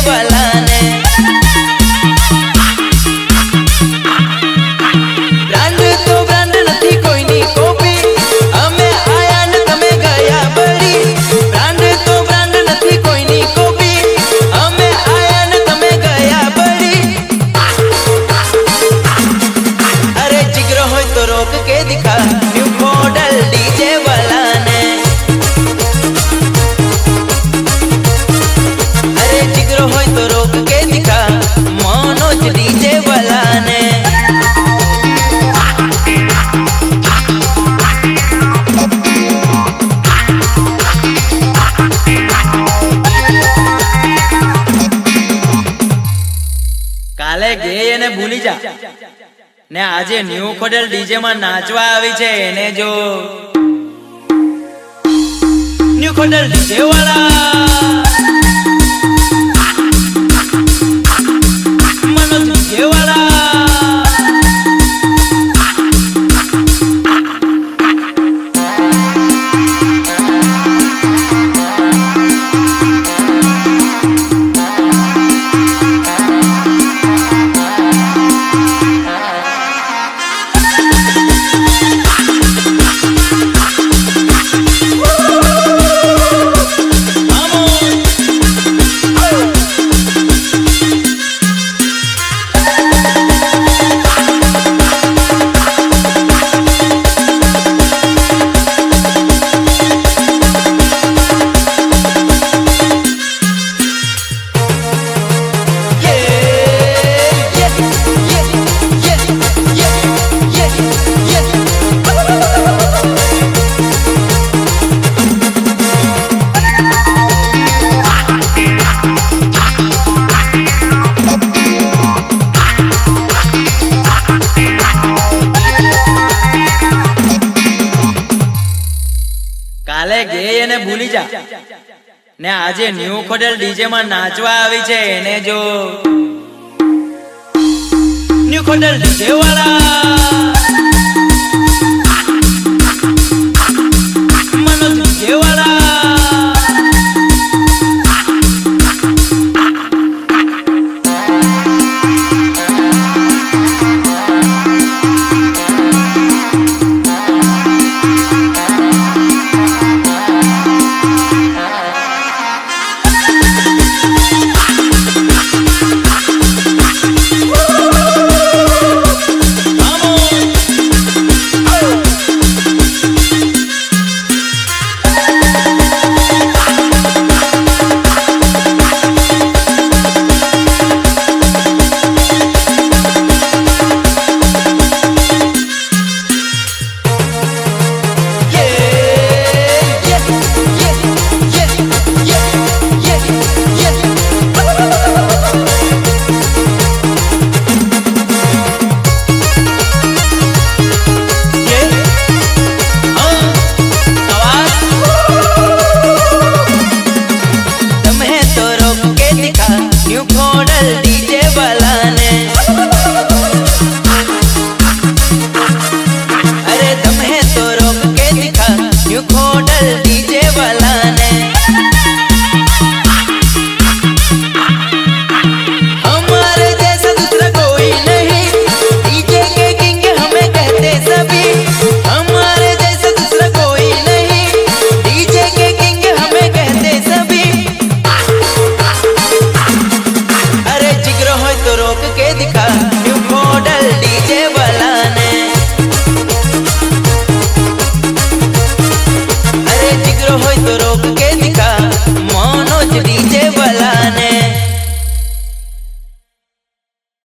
वाला ने ब्रांड तो ब्रांड नहीं कोई नी कॉपी અમે આયા ને તમે ગયા બળી ब्रांड तो ब्रांड नहीं कोई नी कॉपी અમે આયા ને તમે ગયા બળી अरे जिगरो होय तो रोक के दिखा न्यू मॉडल डीजे वाला ने अरे जिगरो होय तो रोक के दिखा मनोज डीजे वाला ने કાલે ગે એને ભૂલી જા ને આજે ન્યુ ખોડલ ડીજે માં નાચવા આવી છે એને જો ન્યુ ખોડલ ડીજે વાળા મનોજ ડીજે વાળા કાલે ગે એને ભૂલી જા ને આજે ન્યુ ખોડલ ડીજે માં નાચવા આવી છે એને જો ન્યુ ખોડલ ડીજે વાળા